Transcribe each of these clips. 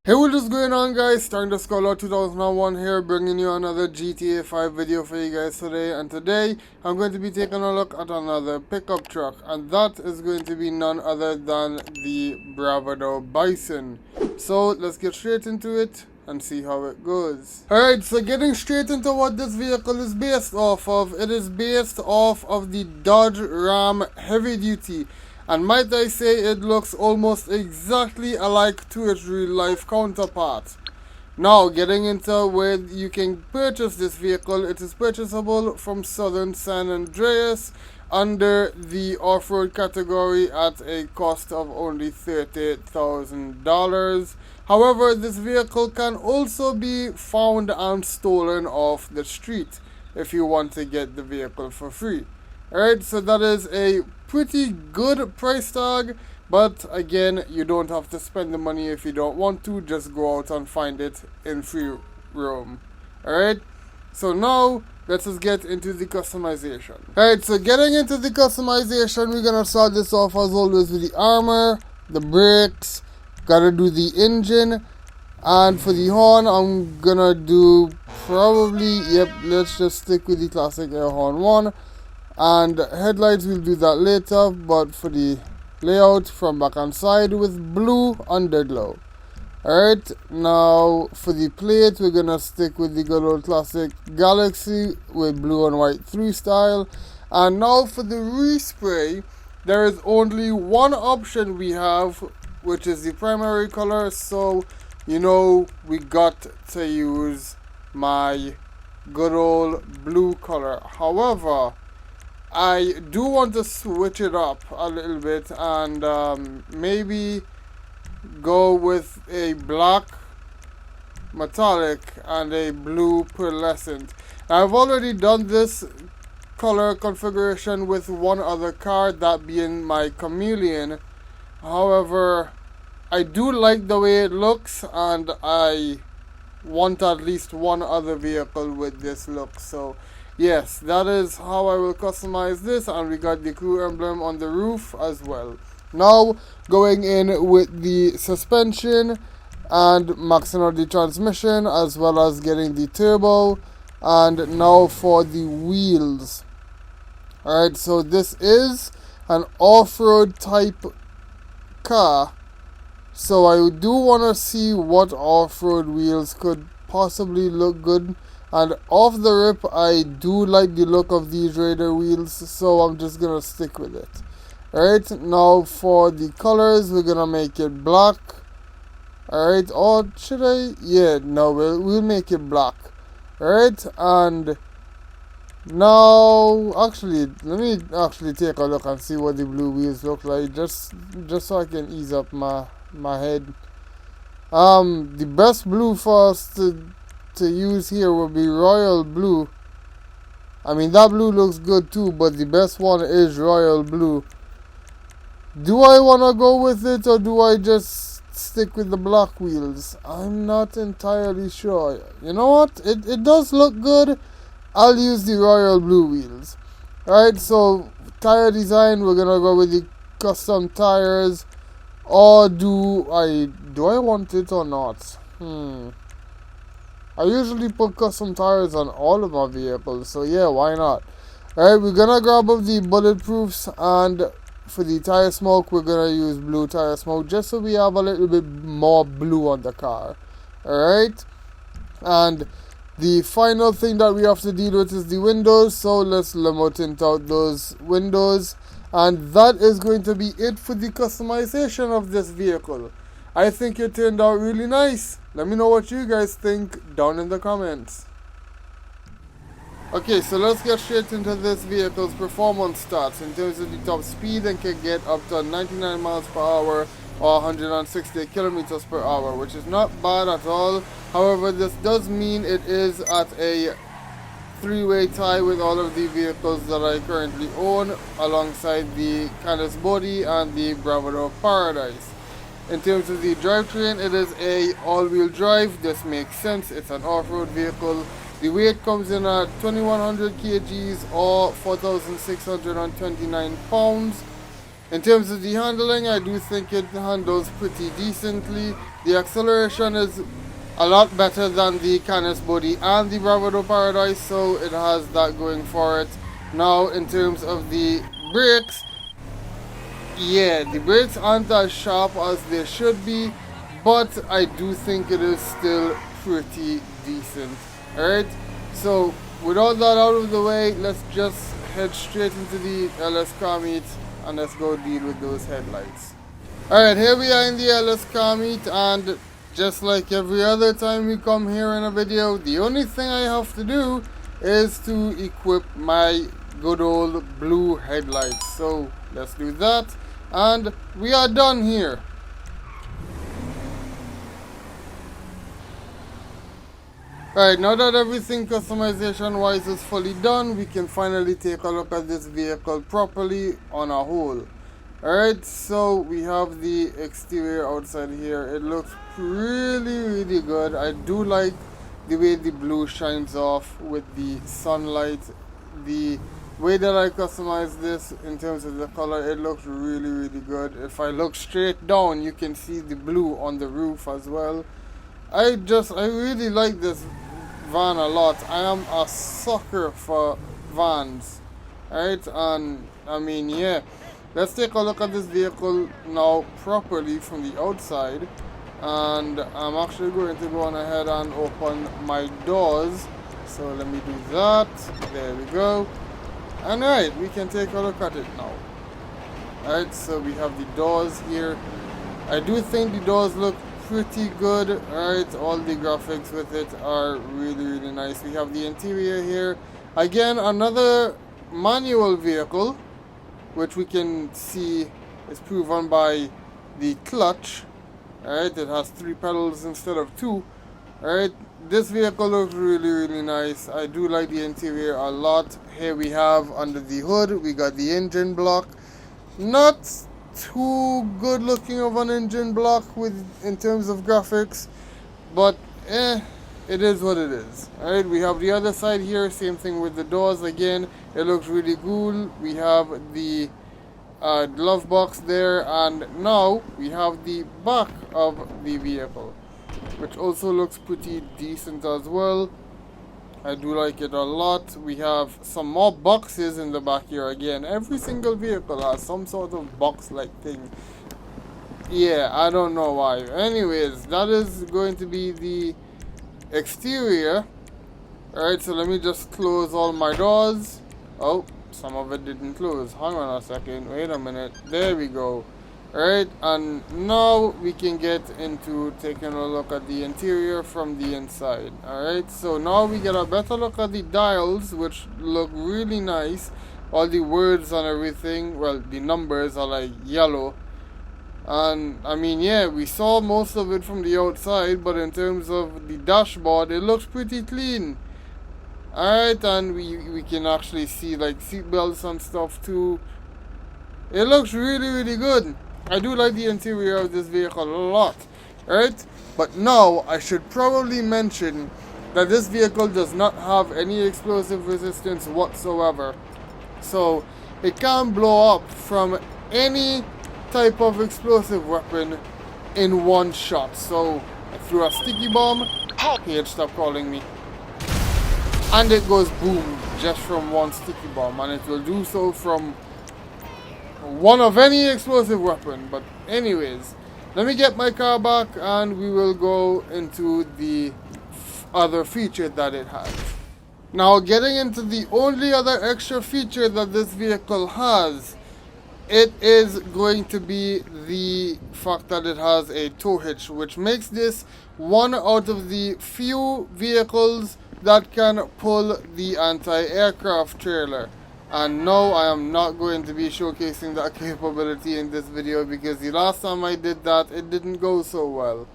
Hey, what is going on, guys? Starting the Scholar 2001 here, bringing you another GTA 5 video for you guys today. And today, I'm going to be taking a look at another pickup truck, and that is going to be none other than the Bravado Bison. So, let's get straight into it and see how it goes. Alright, so getting straight into what this vehicle is based off of. It is based off of the Dodge Ram Heavy Duty. And might I say, it looks almost exactly alike to its real life counterpart. Now, getting into where you can purchase this vehicle, it is purchasable from Southern San Andreas under the off-road category at a cost of only $30,000. However, this vehicle can also be found and stolen off the street if you want to get the vehicle for free. Alright, so that is a pretty good price tag, but again, you don't have to spend the money if you don't want to. Just go out and find it in free roam. Alright, so now let's just get into the customization. Alright, so getting into the customization, we're gonna start this off as always with the armor, the brakes, gotta do the engine, and for the horn, I'm gonna do probably, let's just stick with the classic air horn one. And headlights, we'll do that later, but for the layout, from back and side with blue underglow. Alright, now for the plate, we're gonna stick with the good old classic Galaxy with blue and white through style. And now for the respray, there is only one option we have, which is the primary color. So, you know, we got to use my good old blue color. However, I do want to switch it up a little bit and maybe go with a black metallic and a blue pearlescent. I've already done this color configuration with one other car, that being my Chameleon. However, I do like the way it looks, and I want at least one other vehicle with this look. So yes, that is how I will customize this, and we got the crew emblem on the roof as well. Now, going in with the suspension and maxing out the transmission, as well as getting the turbo. And now for the wheels. Alright, so this is an off-road type car, so I do want to see what off-road wheels could possibly look good. And off the rip, I do like the look of these Raider wheels, so I'm just gonna stick with it. Alright, now for the colors, we're gonna make it black. Alright, or should I? Yeah, no, we'll make it black. Alright, and now, actually, let me actually take a look and see what the blue wheels look like, just so I can ease up my head. The best blue for us to use here will be royal blue. I mean, that blue looks good too, but the best one is royal blue. Do I want to go with it, or do I just stick with the black wheels? I'm not entirely sure. You know what? It does look good. I'll use the royal blue wheels. Alright, so tire design, we're gonna go with the custom tires. Or do I want it or not? I usually put custom tires on all of my vehicles, so yeah, why not? Alright, we're gonna grab up the bulletproofs, and for the tire smoke, we're gonna use blue tire smoke, just so we have a little bit more blue on the car. Alright, and the final thing that we have to deal with is the windows, so let's limo tint out those windows. And that is going to be it for the customization of this vehicle. I think it turned out really nice. Let me know what you guys think down in the comments. Okay, so let's get straight into this vehicle's performance stats. In terms of the top speed, it can get up to 99 miles per hour or 160 kilometers per hour, which is not bad at all. However, this does mean it is at a three-way tie with all of the vehicles that I currently own, alongside the Canis Body and the Bravado Paradise. In terms of the drivetrain, it is a all-wheel drive. This makes sense, it's an off-road vehicle. The weight comes in at 2100 kgs or 4629 pounds. In terms of the handling, I do think it handles pretty decently. The acceleration is a lot better than the Canis Body and the Bravado Paradise, so it has that going for it. Now, in terms of the brakes, yeah, the brakes aren't as sharp as they should be, but I do think it is still pretty decent. Alright, so with all that out of the way, let's just head straight into the LS car meet and let's go deal with those headlights. Alright, here we are in the LS car meet, and just like every other time we come here in a video, the only thing I have to do is to equip my good old blue headlights. So let's do that, and we are done here. Alright, now that everything customization wise is fully done, we can finally take a look at this vehicle properly on a whole. Alright, so we have the exterior outside here. It looks really good. I do like the way the blue shines off with the sunlight. The way that I customized this in terms of the color, it looks really good. If I look straight down, you can see the blue on the roof as well. I really like this van a lot. I am a sucker for vans. Alright, and I mean, yeah. Let's take a look at this vehicle now properly from the outside. And I'm actually going to go on ahead and open my doors. So let me do that. There we go. And alright, we can take a look at it now. Alright, so we have the doors here. I do think the doors look pretty good. Alright, all the graphics with it are really nice. We have the interior here. Again, another manual vehicle, which we can see is proven by the clutch. Alright, it has 3 pedals instead of 2. Alright, this vehicle looks really nice. I do like the interior a lot. Here we have under the hood, we got the engine block. Not too good looking of an engine block in terms of graphics, but it is what it is. Alright, we have the other side here, same thing with the doors. Again, it looks really cool. We have the glove box there, and now we have the back of the vehicle, which also looks pretty decent as well. I do like it a lot. We have some more boxes in the back here. Again, every single vehicle has some sort of box like thing. Yeah, I don't know why. Anyways, that is going to be the exterior. Alright, so let me just close all my doors. Oh, some of it didn't close. Hang on a second. Wait a minute. There we go. Alright, and now we can get into taking a look at the interior from the inside. Alright, so now we get a better look at the dials, which look really nice. All the words and everything, well, the numbers are like yellow. And I mean, yeah, we saw most of it from the outside, but in terms of the dashboard, it looks pretty clean. Alright, and we can actually see like seat belts and stuff too. It looks really good. I do like the interior of this vehicle a lot. Alright, but now I should probably mention that this vehicle does not have any explosive resistance whatsoever. So it can blow up from any type of explosive weapon in one shot. So I threw a sticky bomb. Hey, stop calling me. And it goes boom just from one sticky bomb, and it will do so from one of any explosive weapon. But anyways, let me get my car back and we will go into the other feature that it has. Now, getting into the only other extra feature that this vehicle has, it is going to be the fact that it has a tow hitch, which makes this one out of the few vehicles that can pull the anti-aircraft trailer. And no, I am not going to be showcasing that capability in this video, because the last time I did that, it didn't go so well.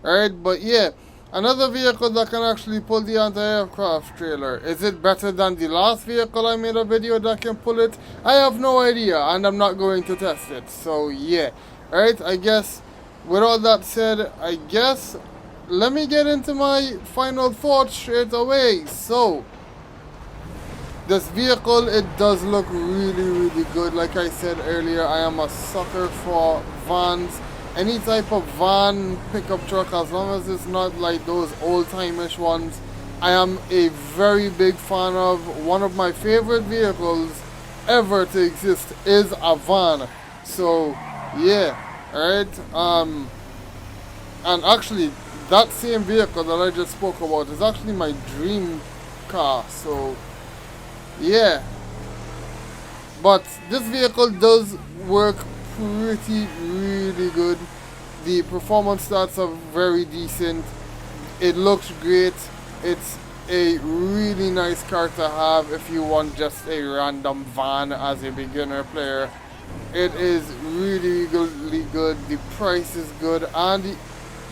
Alright, but yeah, another vehicle that can actually pull the anti-aircraft trailer. Is it better than the last vehicle I made a video that can pull it? I have no idea, and I'm not going to test it. So yeah, alright, I guess with all that said, I guess let me get into my final thoughts straight away. So This vehicle, it does look really good. Like I said earlier, I am a sucker for vans. Any type of van, pickup truck, as long as it's not like those old-timeish ones, I am a very big fan of. One of my favorite vehicles ever to exist is a van. So, yeah, alright, and actually, that same vehicle that I just spoke about is actually my dream car, so, yeah. But this vehicle does work pretty really good. The performance stats are very decent. It looks great. It's a really nice car to have if you want just a random van as a beginner player. It is really good. The price is good, and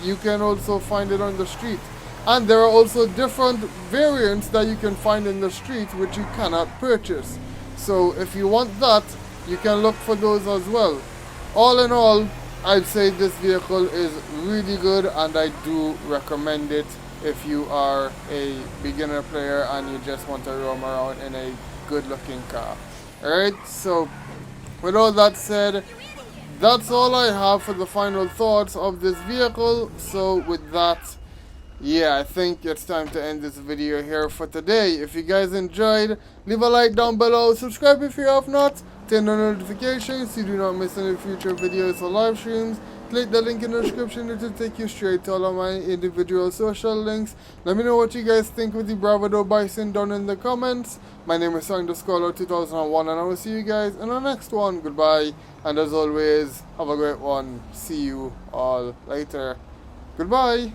you can also find it on the street. And there are also different variants that you can find in the street which you cannot purchase. So if you want that, you can look for those as well. All in all, I'd say this vehicle is really good, and I do recommend it if you are a beginner player and you just want to roam around in a good looking car. Alright, so with all that said, that's all I have for the final thoughts of this vehicle. So with that, yeah, I think it's time to end this video here for today. If you guys enjoyed, leave a like down below, subscribe if you have not, turn on notifications so you do not miss any future videos or live streams. Click the link in the description, it will take you straight to all of my individual social links. Let me know what you guys think with the Bravado Bison down in the comments. My name is Scholar2001, and I will see you guys in the next one. Goodbye, and as always, have a great one. See you all later. Goodbye.